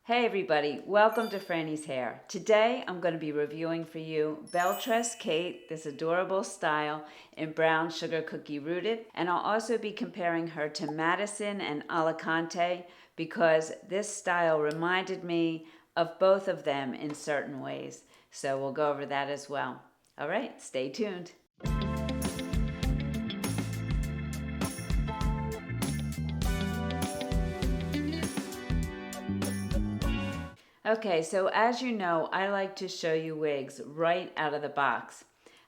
Hey everybody, welcome to Frannie's Hair. Today I'm going to be reviewing for you Belle Tress Kate, this adorable style in brown sugar cookie rooted. And I'll also be comparing her to Madison and Alicante because this style reminded me of both of them in certain ways. So we'll go over that as well. All right, stay tuned. Okay, so as you know, I like to show you wigs right out of the box.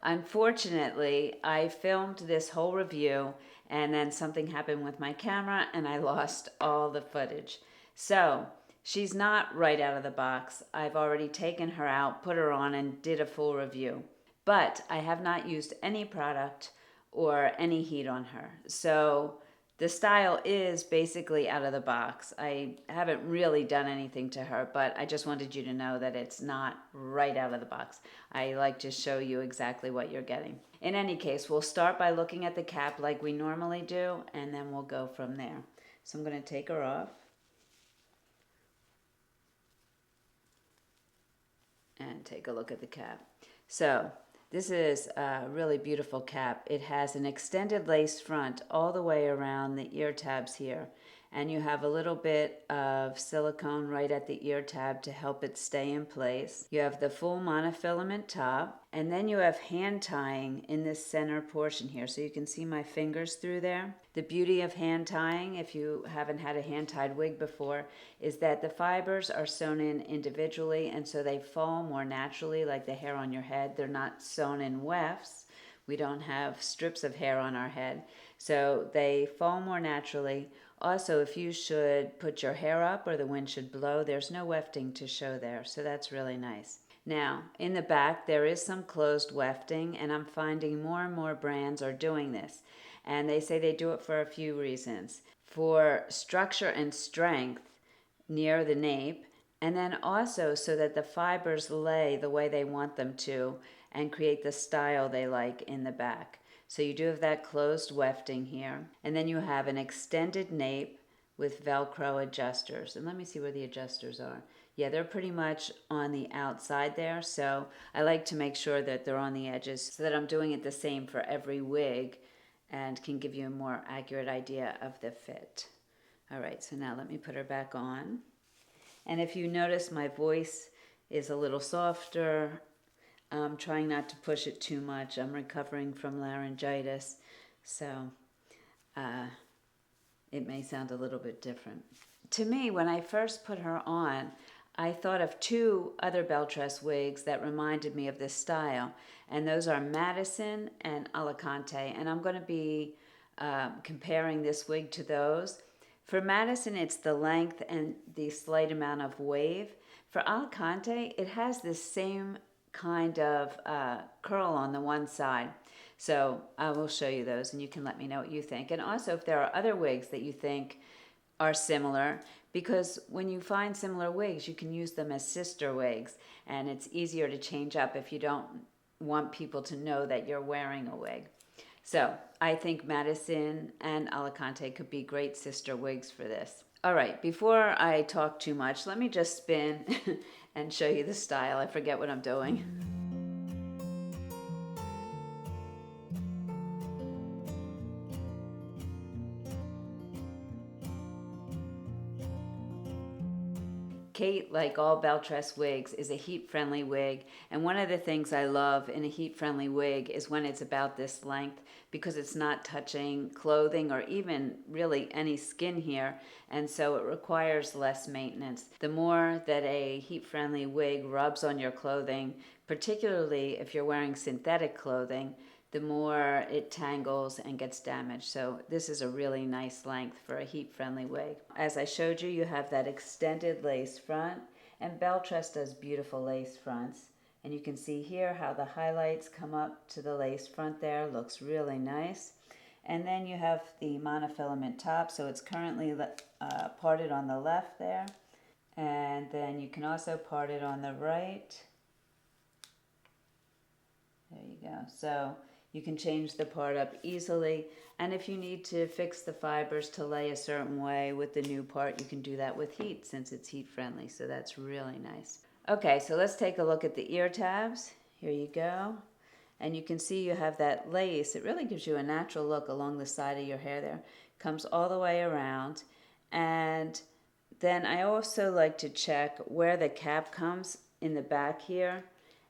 Unfortunately, I filmed this whole review and then something happened with my camera and I lost all the footage. So she's not right out of the box. I've already taken her out, put her on, and did a full review. But I have not used any product or any heat on her. So the style is basically out of the box. I haven't really done anything to her, but I just wanted you to know that it's not right out of the box. I like to show you exactly what you're getting. In any case, we'll start by looking at the cap like we normally do, and then we'll go from there. So I'm going to take her off. And take a look at the cap. So this is a really beautiful cap. It has an extended lace front all the way around the ear tabs here. And you have a little bit of silicone right at the ear tab to help it stay in place. You have the full monofilament top. And then you have hand tying in this center portion here. So you can see my fingers through there. The beauty of hand tying, if you haven't had a hand tied wig before, is that the fibers are sewn in individually and so they fall more naturally like the hair on your head. They're not sewn in wefts. We don't have strips of hair on our head. So they fall more naturally. Also, if you should put your hair up or the wind should blow, there's no wefting to show there. So that's really nice. Now, in the back, there is some closed wefting, and I'm finding more and more brands are doing this. And they say they do it for a few reasons. For structure and strength near the nape, and then also so that the fibers lay the way they want them to and create the style they like in the back. So you do have that closed wefting here. And then you have an extended nape with Velcro adjusters. And let me see where the adjusters are. Yeah, they're pretty much on the outside there. So I like to make sure that they're on the edges so that I'm doing it the same for every wig and can give you a more accurate idea of the fit. All right, so now let me put her back on. And if you notice, my voice is a little softer. I'm trying not to push it too much. I'm recovering from laryngitis, so it may sound a little bit different. To me, when I first put her on, I thought of two other Belle Tress wigs that reminded me of this style, and those are Madison and Alicante, and I'm going to be comparing this wig to those. For Madison, it's the length and the slight amount of wave. For Alicante, it has this same kind of curl on the one side. So I will show you those and you can let me know what you think. And also if there are other wigs that you think are similar, because when you find similar wigs, you can use them as sister wigs and it's easier to change up if you don't want people to know that you're wearing a wig. So I think Madison and Alicante could be great sister wigs for this. All right, before I talk too much, let me just spin and show you the style. I forget what I'm doing. Kate, like all Belle Tress wigs, is a heat-friendly wig, and one of the things I love in a heat-friendly wig is when it's about this length because it's not touching clothing or even really any skin here, and so it requires less maintenance. The more that a heat-friendly wig rubs on your clothing, particularly if you're wearing synthetic clothing, the more it tangles and gets damaged. So this is a really nice length for a heat-friendly wig. As I showed you, you have that extended lace front, and Belle Tress does beautiful lace fronts. And you can see here how the highlights come up to the lace front there. Looks really nice. And then you have the monofilament top, so it's currently parted on the left there. And then you can also part it on the right. There you go. So You can change the part up easily. And if you need to fix the fibers to lay a certain way with the new part, you can do that with heat since it's heat friendly. So that's really nice. Okay, so let's take a look at the ear tabs. Here you go. And you can see you have that lace. It really gives you a natural look along the side of your hair there. Comes all the way around. And then I also like to check where the cap comes in the back here.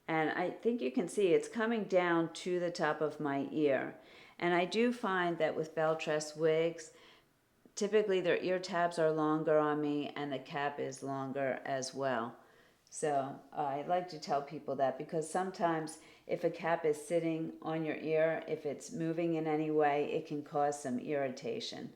And I think you can see it's coming down to the top of my ear. And I do find that with Belle Tress wigs, typically their ear tabs are longer on me and the cap is longer as well. So I like to tell people that because sometimes if a cap is sitting on your ear, if it's moving in any way, it can cause some irritation.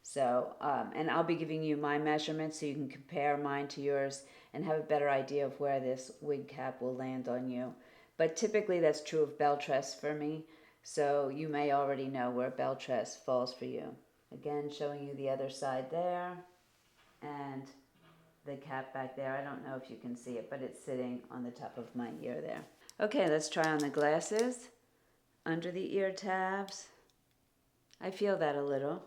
So, and I'll be giving you my measurements so you can compare mine to yours and have a better idea of where this wig cap will land on you. But typically that's true of Belle Tress for me, so you may already know where Belle Tress falls for you. Again, showing you the other side there, and the cap back there. I don't know if you can see it, but it's sitting on the top of my ear there. Okay, let's try on the glasses. Under the ear tabs, I feel that a little.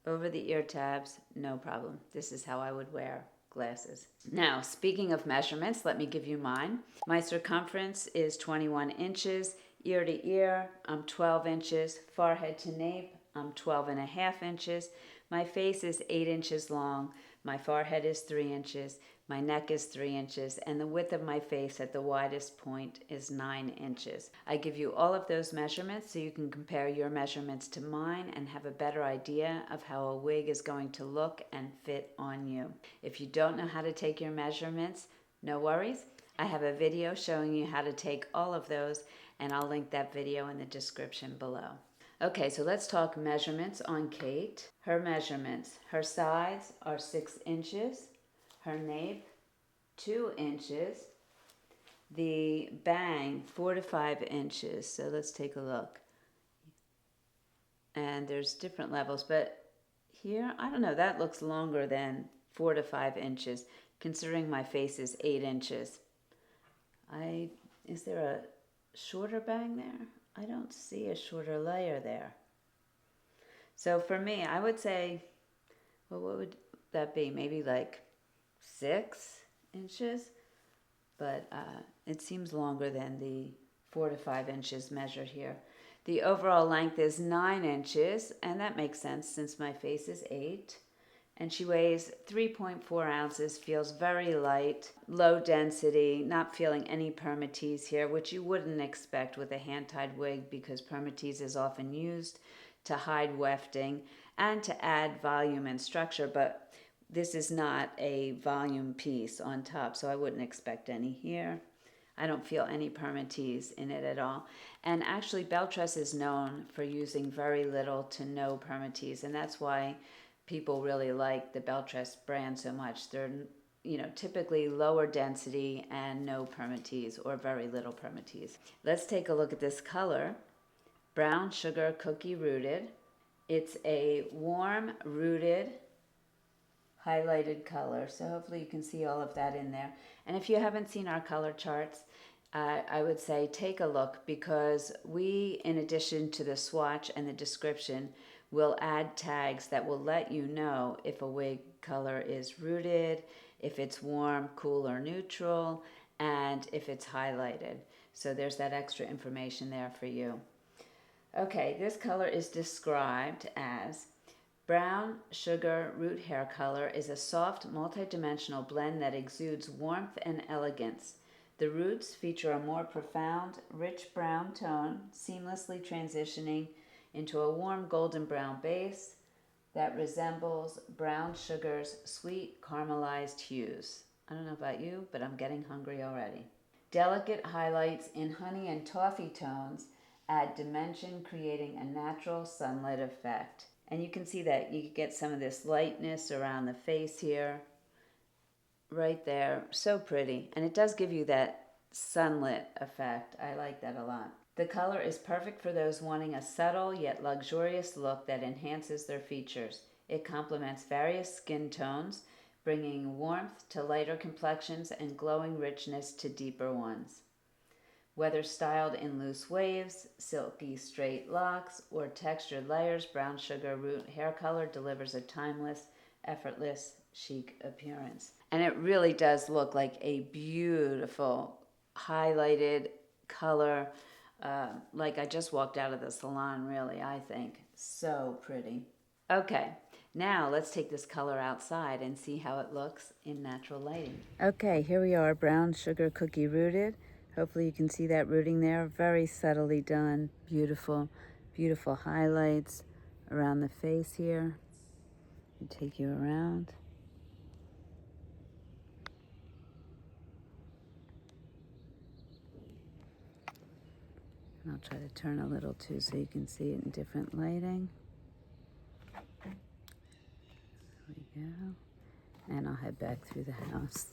Over the ear tabs, no problem. This is how I would wear glasses. Now, speaking of measurements, let me give you mine. My circumference is 21 inches. Ear to ear, I'm 12 inches. Forehead to nape, I'm 12.5 inches. My face is 8 inches long. My forehead is 3 inches. My neck is 3 inches. And the width of my face at the widest point is 9 inches. I give you all of those measurements so you can compare your measurements to mine and have a better idea of how a wig is going to look and fit on you. If you don't know how to take your measurements, no worries. I have a video showing you how to take all of those, and I'll link that video in the description below. Okay, so let's talk measurements on Kate. Her measurements. Her sides are 6 inches. Her nape, 2 inches. The bang, 4 to 5 inches. So let's take a look. And there's different levels, but here, I don't know, that looks longer than 4 to 5 inches, considering my face is 8 inches. Is there a shorter bang there? I don't see a shorter layer there. So for me, I would say, well, what would that be? Maybe like 6 inches? But it seems longer than the 4 to 5 inches measured here. The overall length is 9 inches, and that makes sense since my face is 8. And she weighs 3.4 ounces, feels very light, low density, not feeling any permatease here, which you wouldn't expect with a hand-tied wig because permatease is often used to hide wefting and to add volume and structure, but this is not a volume piece on top, so I wouldn't expect any here. I don't feel any permatease in it at all. And actually, Belle Tress is known for using very little to no permatease, and that's why people really like the Belle Tress brand so much. They're, typically lower density and no permatease or very little permatease. Let's take a look at this color. Brown Sugar Cookie Rooted. It's a warm rooted highlighted color, so hopefully you can see all of that in there. And if you haven't seen our color charts, I would say take a look, because we, in addition to the swatch and the description, will add tags that will let you know if a wig color is rooted, if it's warm, cool, or neutral, and if it's highlighted. So there's that extra information there for you. Okay, this color is described as Brown Sugar Root Hair Color is a soft, multidimensional blend that exudes warmth and elegance. The roots feature a more profound, rich brown tone, seamlessly transitioning into a warm golden brown base that resembles brown sugar's sweet caramelized hues. I don't know about you, but I'm getting hungry already. Delicate highlights in honey and toffee tones add dimension, creating a natural sunlit effect. And you can see that you get some of this lightness around the face here, right there. So pretty. And it does give you that sunlit effect. I like that a lot. The color is perfect for those wanting a subtle yet luxurious look that enhances their features. It complements various skin tones, bringing warmth to lighter complexions and glowing richness to deeper ones. Whether styled in loose waves, silky straight locks, or textured layers, brown sugar root hair color delivers a timeless, effortless, chic appearance. And it really does look like a beautiful highlighted color, like I just walked out of the salon, really, I think. So pretty. Okay, now let's take this color outside and see how it looks in natural lighting. Okay, here we are, brown sugar cookie rooted. Hopefully you can see that rooting there. Very subtly done. Beautiful, beautiful highlights around the face here. I take you around. And I'll try to turn a little too so you can see it in different lighting. There we go. And I'll head back through the house.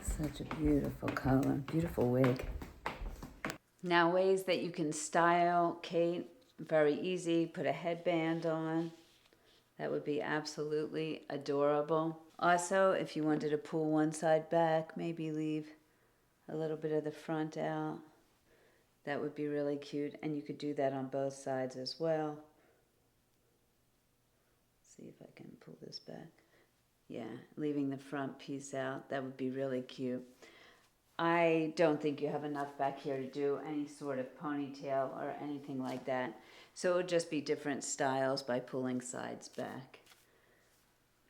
Such a beautiful color, beautiful wig. Now, ways that you can style Kate, very easy. Put a headband on. That would be absolutely adorable. Also, if you wanted to pull one side back, maybe leave a little bit of the front out. That would be really cute, and you could do that on both sides as well. See if I can pull this back. Yeah, leaving the front piece out. That would be really cute. I don't think you have enough back here to do any sort of ponytail or anything like that. So it would just be different styles by pulling sides back.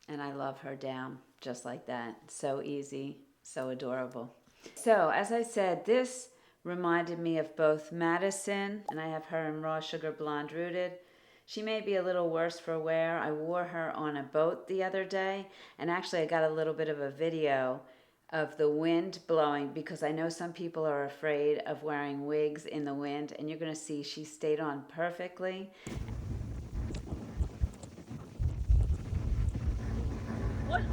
And I love her down just like that. So easy, so adorable. So as I said, this reminded me of both Madison, and I have her in raw sugar blonde rooted. She may be a little worse for wear. I wore her on a boat the other day, and actually I got a little bit of a video of the wind blowing, because I know some people are afraid of wearing wigs in the wind, and you're going to see she stayed on perfectly.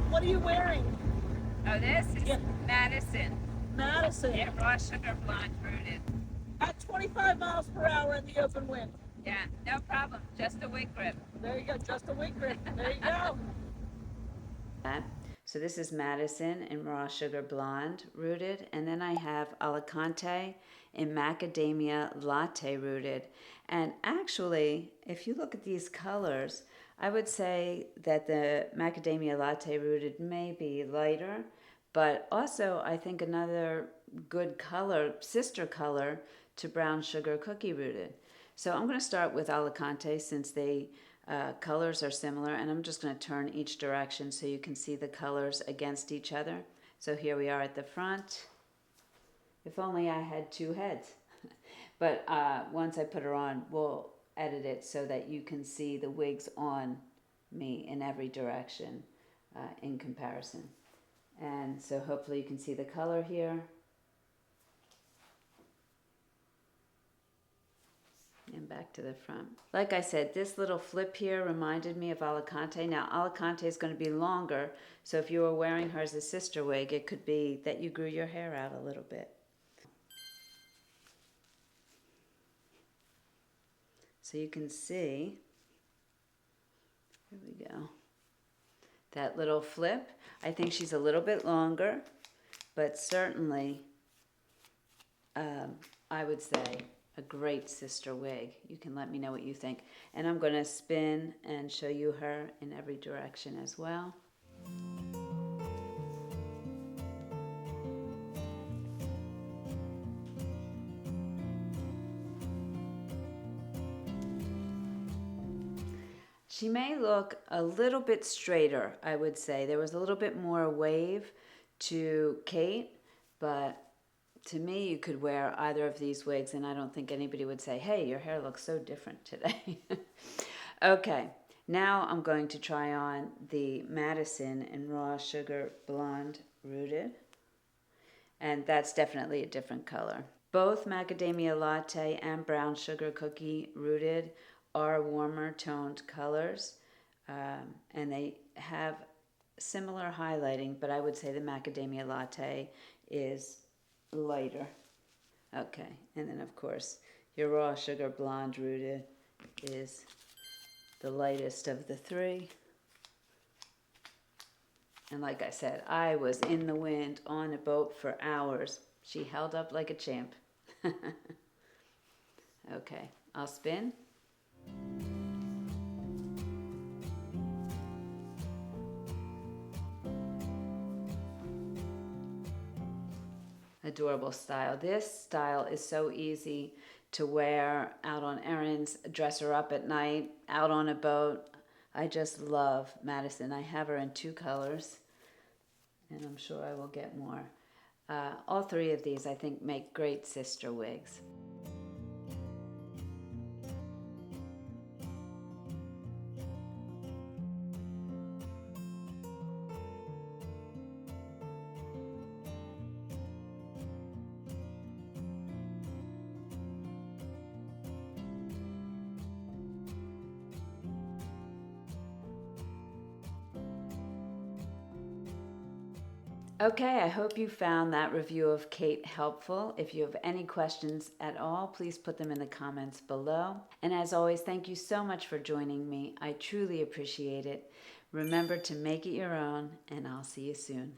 What are you wearing? Oh, this is Madison. Madison. Yeah, raw sugar blonde rooted. At 25 miles per hour in the open wind. Yeah, no problem. Just a wig grip. There you go, just a wig grip. There you go. So this is Madison in raw sugar blonde rooted, and then I have Alicante in macadamia latte rooted. And actually, if you look at these colors, I would say that the macadamia latte rooted may be lighter, but also I think another good color, sister color to brown sugar cookie rooted. So I'm going to start with Alicante, since they colors are similar, and I'm just going to turn each direction so you can see the colors against each other. So here we are at the front. If only I had two heads. But once I put her on, we'll edit it so that you can see the wigs on me in every direction in comparison. And so hopefully you can see the color here. And back to the front. Like I said, this little flip here reminded me of Alicante. Now, Alicante is going to be longer, so if you were wearing her as a sister wig, it could be that you grew your hair out a little bit. So you can see, here we go, that little flip. I think she's a little bit longer, but certainly, I would say, a great sister wig. You can let me know what you think. And I'm going to spin and show you her in every direction as well. She may look a little bit straighter, I would say. There was a little bit more wave to Kate, but to me, you could wear either of these wigs, and I don't think anybody would say, hey, your hair looks so different today. Okay, now I'm going to try on the Madison in raw sugar blonde rooted, and that's definitely a different color. Both macadamia latte and brown sugar cookie rooted are warmer toned colors, and they have similar highlighting, but I would say the macadamia latte is lighter. Okay, and then of course Your raw sugar blonde rooted is the lightest of the three. And like I said, I was in the wind on a boat for hours. She held up like a champ. Okay, I'll spin. Adorable style. This style is so easy to wear out on errands, dress her up at night, out on a boat. I just love Madison. I have her in 2 colors, and I'm sure I will get more. All 3 of these I think make great sister wigs. Okay, I hope you found that review of Kate helpful. If you have any questions at all, please put them in the comments below. And as always, thank you so much for joining me. I truly appreciate it. Remember to make it your own, and I'll see you soon.